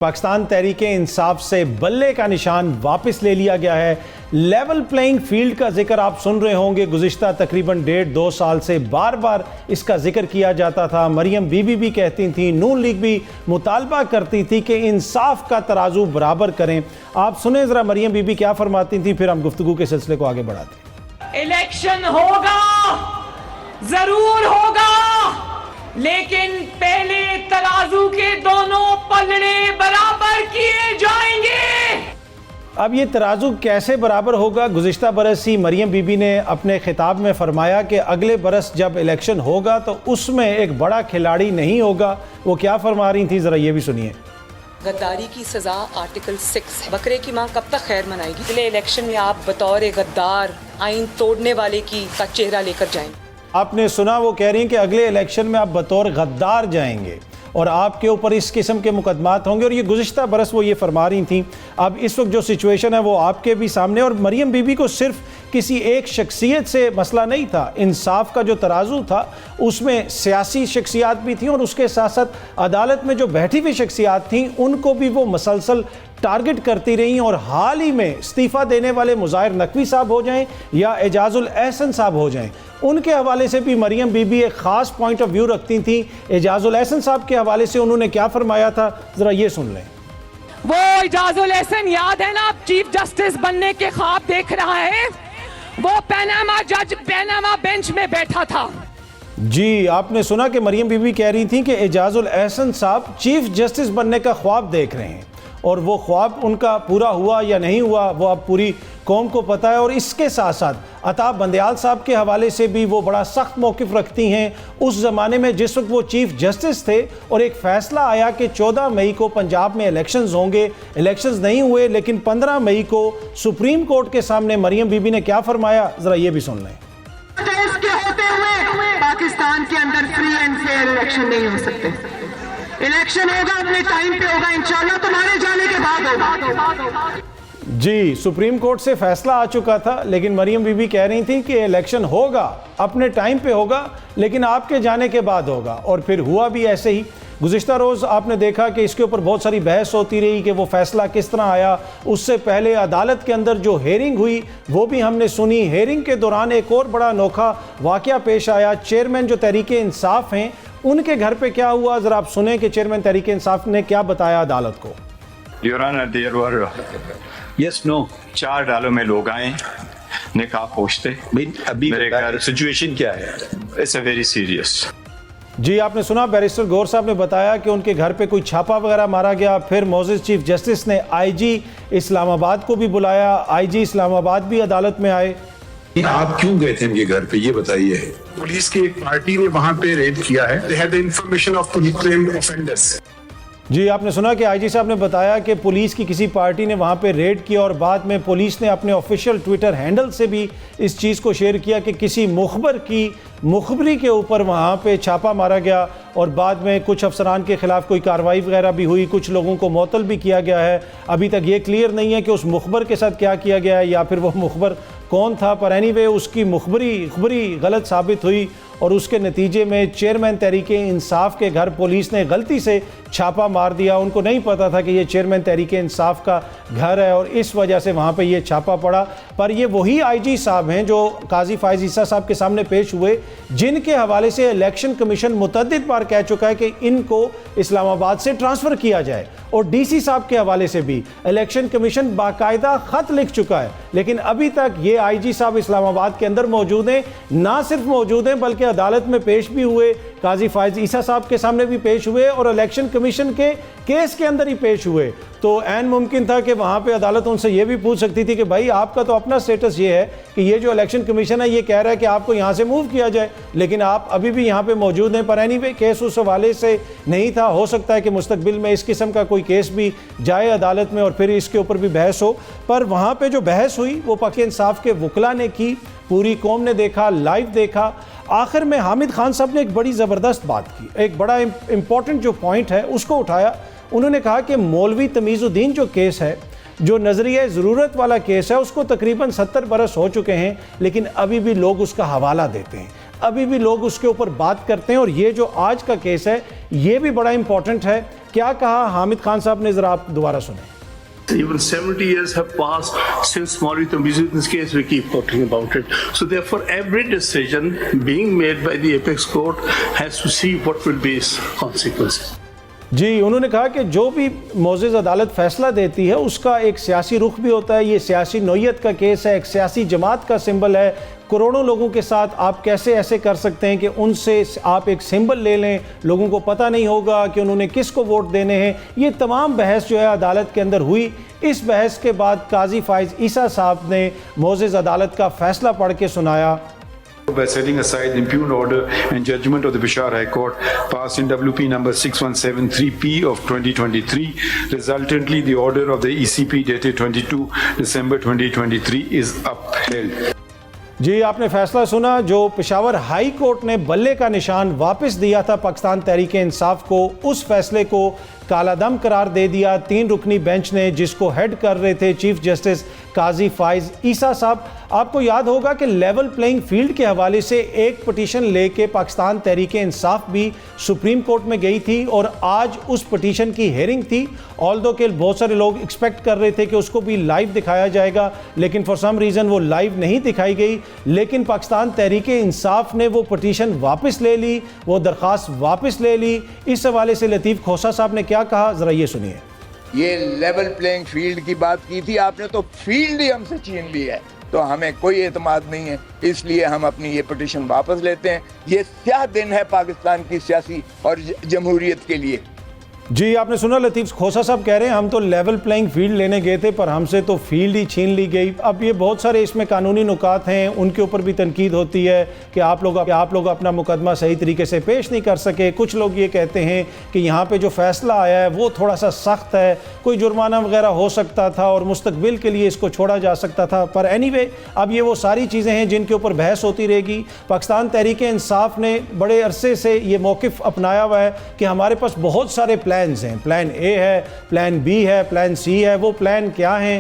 पाकिस्तान तहरीक इंसाफ से बल्ले का निशान वापस ले लिया गया है। लेवल प्लेइंग फील्ड का जिक्र आप सुन रहे होंगे, गुज़िश्ता तकरीबन 1.5-2 साल से बार बार इसका जिक्र किया जाता था। मरियम बीबी भी कहती थी, नून लीग भी मुतालबा करती थी कि इंसाफ का तराजू बराबर करें। आप सुने ज़रा मरियम बीबी क्या फरमाती थी, फिर हम गुफ्तगू के सिलसिले को आगे बढ़ाते हैं। इलेक्शन होगा, जरूर होगा, लेकिन पहले तराजू के दोनों पलड़े बराबर किए जाएंगे। अब ये तराजू कैसे बराबर होगा? गुज़िश्ता बरस ही मरियम बीबी ने अपने खिताब में फरमाया कि अगले बरस जब इलेक्शन होगा तो उसमें एक बड़ा खिलाड़ी नहीं होगा। वो क्या फरमा रही थी, ज़रा ये भी सुनिए। गद्दारी की सजा आर्टिकल 6 है। बकरे की माँ कब तक खैर मनाएगी? अगले इलेक्शन में आप बतौर गद्दार आइन तोड़ने वाले की का चेहरा लेकर जाएंगे। आपने सुना, वो कह रही हैं कि अगले इलेक्शन में आप बतौर गद्दार जाएंगे और आपके ऊपर इस किस्म के मुकदमात होंगे। और ये गुज़िश्ता बरस वो ये फरमा रही थी। अब इस वक्त जो सिचुएशन है वो आपके भी सामने, और मरियम बीबी को सिर्फ किसी एक शख्सियत से मसला नहीं था। इंसाफ का जो तराजू था उसमें सियासी शख्सियात भी थी और उसके साथ साथ अदालत में जो बैठी हुई शख्सियात थीं उनको भी वो मसलसल टारगेट करती रहीं। और हाल ही में इस्तीफ़ा देने वाले मुज़ाहिर नकवी साहब हो जाएं या एजाजुल एहसन साहब हो जाएं, उनके हवाले से भी मरियम बीबी एक ख़ास पॉइंट ऑफ व्यू रखती थी। एजाजुल एहसन साहब के हवाले से उन्होंने क्या फरमाया था, ज़रा ये सुन लें। वो एजाजुल एहसन याद है ना, चीफ जस्टिस बनने के ख्वाब देख रहा है, वो पैनामा बेंच में बैठा था। जी, आपने सुना कि मरियम बीबी कह रही थी कि एजाजुल एहसन साहब चीफ जस्टिस बनने का ख्वाब देख रहे हैं, और वो ख्वाब उनका पूरा हुआ या नहीं हुआ वो अब पूरी कौम को पता है। और इसके साथ साथ अताब बंदयाल साहब के हवाले से भी वो बड़ा सख्त मौक़िफ़ रखती हैं। उस ज़माने में जिस वक्त वो चीफ जस्टिस थे और एक फ़ैसला आया कि 14 मई को पंजाब में इलेक्शंस होंगे, इलेक्शंस नहीं हुए, लेकिन 15 मई को सुप्रीम कोर्ट के सामने मरियम बीबी ने क्या फरमाया, ज़रा ये भी सुन लें। इसके होते हुए पाकिस्तान के अंदर फ्री एंड फेयर इलेक्शन नहीं हो सकते। इलेक्शन होगा, अपने टाइम पे होगा, इंशाल्लाह तुम्हारे जाने के बाद होगा। जी, सुप्रीम कोर्ट से फैसला आ चुका था, लेकिन मरियम बीबी कह रही थी कि इलेक्शन होगा, अपने टाइम पे होगा, लेकिन आपके जाने के बाद होगा। और फिर हुआ भी ऐसे ही। गुज़िश्ता रोज़ आपने देखा कि इसके ऊपर बहुत सारी बहस होती रही कि वो फ़ैसला किस तरह आया। उससे पहले अदालत के अंदर जो हेयरिंग हुई वो भी हमने सुनी। हेयरिंग के दौरान एक और बड़ा अनोखा वाक़या पेश आया। चेयरमैन जो तहरीक इंसाफ हैं उनके घर पे क्या हुआ, ज़रा आप सुने कि चेयरमैन तहरीक इंसाफ ने क्या बताया अदालत को। Your honour, there were yes no 4 डालों में लोग आए, निकाह पोछते। अभी मेरे घर सिचुएशन क्या है? It's a very serious. जी, आपने सुना बैरिस्टर गौर साहब ने बताया कि उनके घर पे कोई छापा वगैरह मारा गया। फिर मोअज़्ज़िज़ चीफ जस्टिस ने आईजी इस्लामाबाद को भी बुलाया। आईजी इस्लामाबाद भी अदालत में आए। आप क्यों गए थे उनके घर पे, ये बताइए। पुलिस की एक पार्टी ने वहां पे रेड किया है। They had the information of the claimed offenders. जी, आपने सुना कि आईजी साहब ने बताया कि पुलिस की किसी पार्टी ने वहाँ पे रेड किया और बाद में पुलिस ने अपने ऑफिशियल ट्विटर हैंडल से भी इस चीज़ को शेयर किया कि किसी मुखबर की मुखबरी के ऊपर वहाँ पे छापा मारा गया और बाद में कुछ अफसरान के ख़िलाफ़ कोई कार्रवाई वगैरह भी हुई, कुछ लोगों को मुअत्तल भी किया गया है। अभी तक ये क्लियर नहीं है कि उस मुखबर के साथ क्या किया गया है या फिर वो मुखबर कौन था, पर एनीवे उसकी मुखबरी गलत साबित हुई और उसके नतीजे में चेयरमैन तहरीक इंसाफ के घर पुलिस ने गलती से छापा मार दिया। उनको नहीं पता था कि ये चेयरमैन तहरीक इंसाफ का घर है और इस वजह से वहाँ पे ये छापा पड़ा। पर ये वही आईजी साहब हैं जो काजी फायज़ ईसा साहब के सामने पेश हुए, जिनके हवाले से इलेक्शन कमीशन मुतअद्दिद बार कह चुका है कि इनको इस्लामाबाद से ट्रांसफ़र किया जाए। और डीसी साहब के हवाले से भी इलेक्शन कमीशन बाकायदा ख़त लिख चुका है, लेकिन अभी तक ये आईजी साहब इस्लामाबाद के अंदर मौजूद हैं। ना सिर्फ मौजूद हैं बल्कि अदालत में पेश भी हुए, काजी फायज़ ईसा साहब के सामने भी पेश हुए और इलेक्शन कमीशन के केस के अंदर ही पेश हुए। तो ऐन मुमकिन था कि वहाँ पे अदालत उनसे ये भी पूछ सकती थी कि भाई आपका तो अपना स्टेटस ये है कि ये जो इलेक्शन कमीशन है ये कह रहा है कि आपको यहाँ से मूव किया जाए, लेकिन आप अभी भी यहाँ पे मौजूद हैं। पर एनीवे केस उस हवाले से नहीं था। हो सकता है कि मुस्तकबिल में इस किस्म का कोई केस भी जाए अदालत में और फिर इसके ऊपर भी बहस हो। पर वहाँ पर जो बहस हुई वो पाकिस्तान इंसाफ के वकला ने की, पूरी कौम ने देखा, लाइव देखा। आखिर में हामिद खान साहब ने एक बड़ी ज़बरदस्त बात की, एक बड़ा इम्पॉर्टेंट जो पॉइंट है उसको उठाया। उन्होंने कहा कि मौलवी तमीज़ुद्दीन जो केस है, जो नज़रिया ज़रूरत वाला केस है, उसको तकरीबन 70 बरस हो चुके हैं, लेकिन अभी भी लोग उसका हवाला देते हैं। अभी भी लोग उसके ऊपर बात करते हैं। और ये जो आज का केस है ये भी बड़ा इंपॉर्टेंट है। क्या कहा हामिद खान साहब ने, ज़रा आप दोबारा सुने। Even 70 years have passed since Mauritius business case. We keep talking about it. So therefore, every decision being made by the apex court has to see what will be its consequences. जी, उन्होंने कहा कि जो भी मोअज़्ज़ज़ अदालत फैसला देती है उसका एक सियासी रुख भी होता है। ये सियासी नौइयत का केस है, एक सियासी जमात का सिंबल है। करोड़ों लोगों के साथ आप कैसे ऐसे कर सकते हैं कि उनसे आप एक सिंबल ले लें, लोगों को पता नहीं होगा कि उन्होंने किसको वोट देने हैं। ये तमाम बहस जो है अदालत के अंदर हुई। इस बहस के बाद काजी फाइज ईसा साहब ने मोअज़्ज़ज़ अदालत का फैसला पढ़ के सुनाया। By setting aside the impugned order and judgment of the Peshawar High Court passed in WP number 6173P of 2023, resultantly the order of the ECP dated 22 December 2023 is upheld. जी, आपने फैसला सुना। जो पेशावर हाई कोर्ट ने बल्ले का निशान वापस दिया था पाकिस्तान तहरीक इंसाफ को, उस फैसले को कालादम करार दे दिया 3 रुकनी बेंच ने, जिसको हेड कर रहे थे चीफ जस्टिस काजी फाइज ईसा साहब। आपको याद होगा कि लेवल प्लेइंग फील्ड के हवाले से एक पटिशन लेके पाकिस्तान तहरीक इंसाफ भी सुप्रीम कोर्ट में गई थी और आज उस पटिशन की हेयरिंग थी। ऑल्दो के बहुत सारे लोग एक्सपेक्ट कर रहे थे कि उसको भी लाइव दिखाया जाएगा, लेकिन फॉर सम रीज़न वो लाइव नहीं दिखाई गई। लेकिन पाकिस्तान तहरीक इंसाफ ने वो पटिशन वापस ले ली, वो दरख्वास्त वापस ले ली। इस हवाले से लतीफ़ खोसा साहब ने क्या कहा, ज़रा ये सुनिए। ये लेवल प्लेइंग फील्ड की बात की थी आपने, तो फील्ड ही हमसे छीन ली है, तो हमें कोई एतमाद नहीं है, इसलिए हम अपनी ये पिटीशन वापस लेते हैं। ये स्याह दिन है पाकिस्तान की सियासी और जमहूरियत के लिए। जी, आपने सुना लतीफ़ खोसा साहब कह रहे हैं हम तो लेवल प्लेइंग फील्ड लेने गए थे पर हमसे तो फील्ड ही छीन ली गई। अब ये बहुत सारे इसमें कानूनी नुकात हैं, उनके ऊपर भी तनकीद होती है कि आप लोग अपना मुकदमा सही तरीके से पेश नहीं कर सके। कुछ लोग ये कहते हैं कि यहाँ पे जो फ़ैसला आया है वो थोड़ा सा सख्त है, कोई जुर्माना वगैरह हो सकता था और मुस्तकबिल के लिए इसको छोड़ा जा सकता था। पर एनीवे, अब ये वो सारी चीज़ें हैं जिनके ऊपर बहस होती रहेगी। पाकिस्तान तहरीक इंसाफ ने बड़े अरसे से ये मौक़िफ़ अपनाया हुआ है कि हमारे पास बहुत सारे प्लान्स हैं। प्लान ए है, प्लान बी है, प्लान सी है। वो प्लान क्या हैं